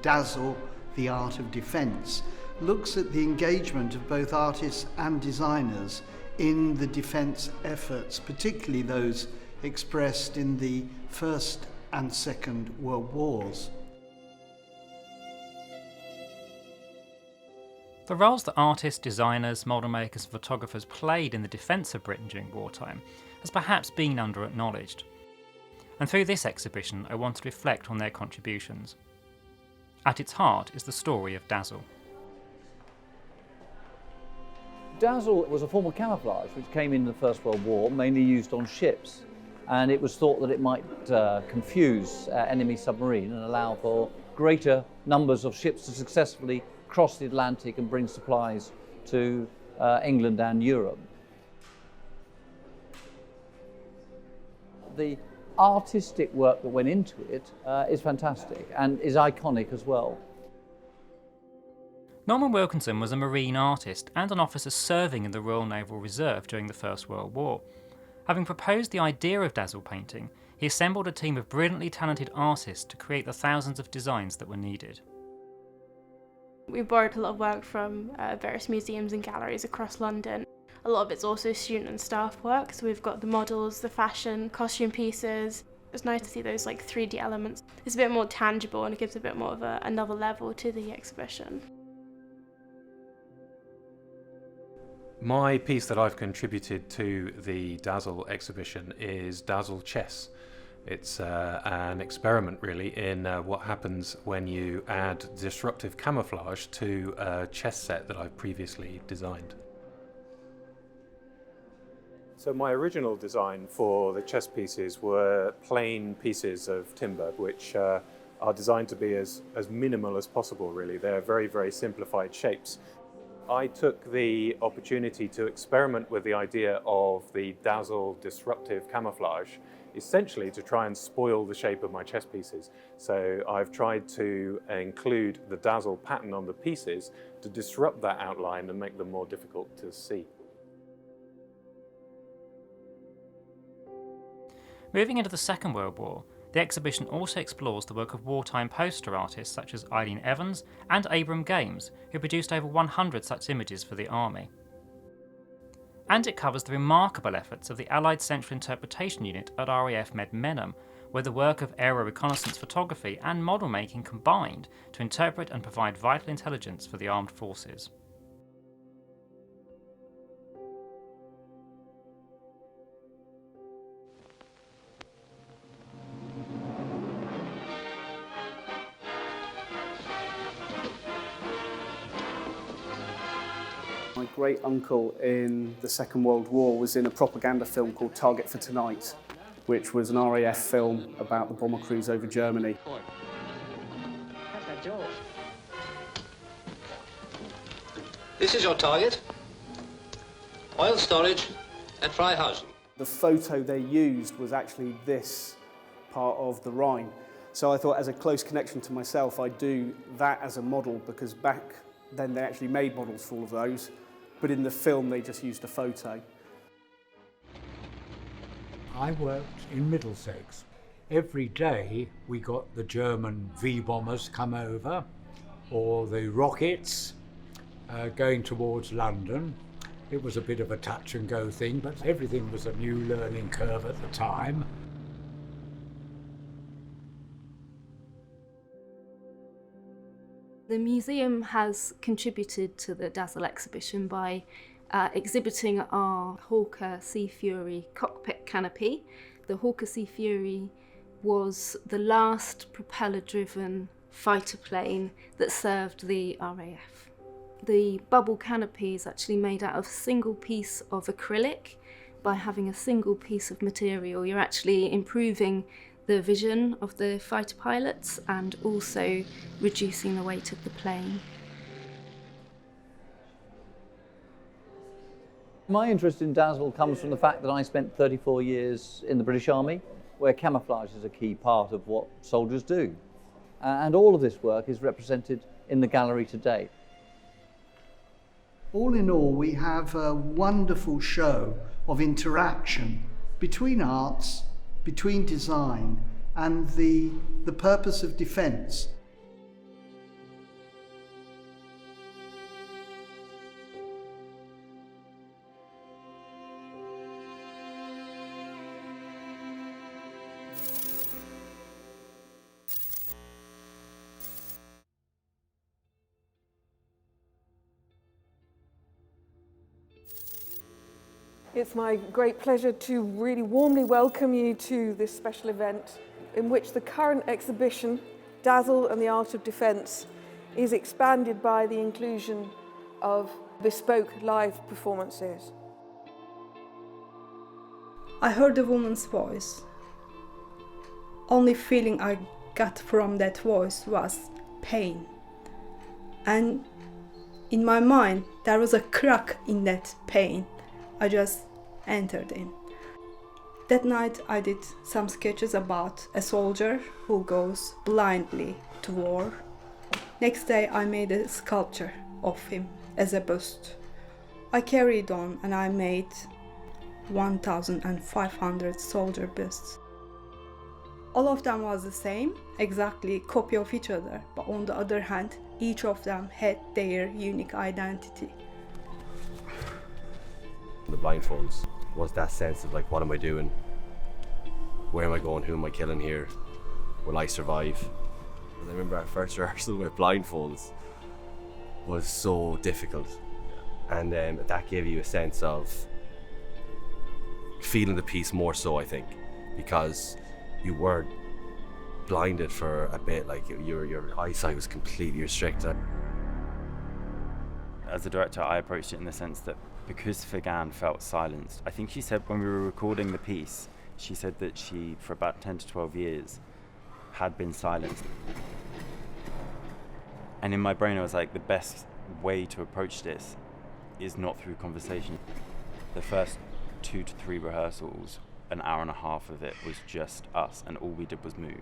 Dazzle, the Art of Defence, looks at the engagement of both artists and designers in the defence efforts, particularly those expressed in the First and Second World Wars. The roles that artists, designers, model makers and photographers played in the defence of Britain during wartime has perhaps been under-acknowledged. And through this exhibition I want to reflect on their contributions. At its heart is the story of Dazzle. Dazzle was a form of camouflage which came in the First World War, mainly used on ships, and it was thought that it might confuse enemy submarine and allow for greater numbers of ships to successfully cross the Atlantic and bring supplies to England and Europe. The artistic work that went into it is fantastic and is iconic as well. Norman Wilkinson was a marine artist and an officer serving in the Royal Naval Reserve during the First World War. Having proposed the idea of dazzle painting, he assembled a team of brilliantly talented artists to create the thousands of designs that were needed. We borrowed a lot of work from various museums and galleries across London. A lot of it's also student and staff work, so we've got the models, the fashion, costume pieces. It's nice to see those 3D elements. It's a bit more tangible and it gives a bit more of another level to the exhibition. My piece that I've contributed to the Dazzle exhibition is Dazzle Chess. It's an experiment really in what happens when you add disruptive camouflage to a chess set that I've previously designed. So my original design for the chess pieces were plain pieces of timber which are designed to be as minimal as possible really. They're very, very simplified shapes. I took the opportunity to experiment with the idea of the Dazzle disruptive camouflage, essentially to try and spoil the shape of my chess pieces. So I've tried to include the Dazzle pattern on the pieces to disrupt that outline and make them more difficult to see. Moving into the Second World War, the exhibition also explores the work of wartime poster artists such as Eileen Evans and Abram Games, who produced over 100 such images for the army. And it covers the remarkable efforts of the Allied Central Interpretation Unit at RAF Med Menham, where the work of aero reconnaissance photography and model making combined to interpret and provide vital intelligence for the armed forces. My great uncle in the Second World War was in a propaganda film called Target for Tonight, which was an RAF film about the bomber crews over Germany. How's that door? This is your target. Oil storage at Freihausen. The photo they used was actually this part of the Rhine. So I thought, as a close connection to myself, I'd do that as a model, because back then they actually made models for all of those. But in the film, they just used a photo. I worked in Middlesex. Every day we got the German V-bombers come over, or the rockets going towards London. It was a bit of a touch and go thing, but everything was a new learning curve at the time. The museum has contributed to the Dazzle exhibition by exhibiting our Hawker Sea Fury cockpit canopy. The Hawker Sea Fury was the last propeller-driven fighter plane that served the RAF. The bubble canopy is actually made out of a single piece of acrylic. By having a single piece of material, you're actually improving the vision of the fighter pilots and also reducing the weight of the plane. My interest in Dazzle comes from the fact that I spent 34 years in the British Army, where camouflage is a key part of what soldiers do. And all of this work is represented in the gallery today. All in all, we have a wonderful show of interaction between arts, between design, and the purpose of defence. It's my great pleasure to really warmly welcome you to this special event in which the current exhibition, Dazzle and the Art of Defence, is expanded by the inclusion of bespoke live performances. I heard a woman's voice. Only feeling I got from that voice was pain. And in my mind, there was a crack in that pain. I just entered in. That night I did some sketches about a soldier who goes blindly to war. Next day I made a sculpture of him as a bust. I carried on and I made 1,500 soldier busts. All of them was the same, exactly copy of each other, but on the other hand, each of them had their unique identity. The blindfolds was that sense of like, what am I doing? Where am I going? Who am I killing here? Will I survive? I remember our first rehearsal with blindfolds was so difficult, and that gave you a sense of feeling the piece more so, I think, because you were blinded for a bit, like your eyesight was completely restricted. As a director, I approached it in the sense that because Figan felt silenced, I think she said when we were recording the piece, she said that she, for about 10 to 12 years, had been silenced. And in my brain I was like, the best way to approach this is not through conversation. The first 2 to 3 rehearsals, an hour and a half of it was just us, and all we did was move.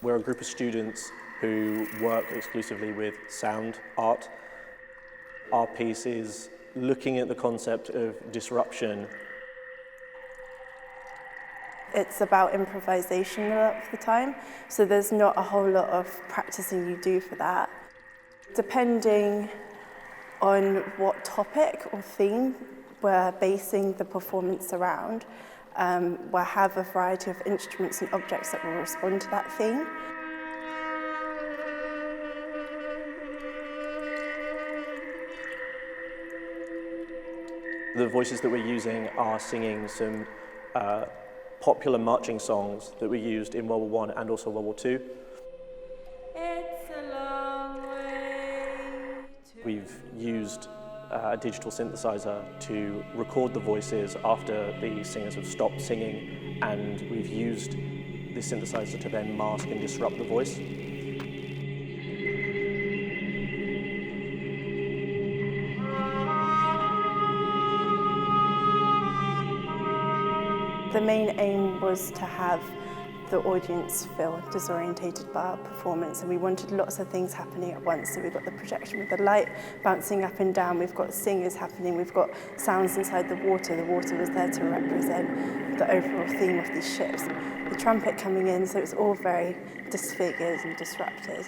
We're a group of students who work exclusively with sound art. Our piece is looking at the concept of disruption. It's about improvisation a lot of the time, so there's not a whole lot of practicing you do for that. Depending on what topic or theme we're basing the performance around, we'll have a variety of instruments and objects that will respond to that theme. The voices that we're using are singing some popular marching songs that were used in World War I and also World War II. It's a long way to We've used a digital synthesizer to record the voices after the singers have stopped singing, and we've used the synthesizer to then mask and disrupt the voice. The main aim was to have the audience feel disorientated by our performance, and we wanted lots of things happening at once. So we've got the projection with the light bouncing up and down, we've got singers happening, we've got sounds inside the water was there to represent the overall theme of these ships. The trumpet coming in, so it's all very disfigured and disrupted.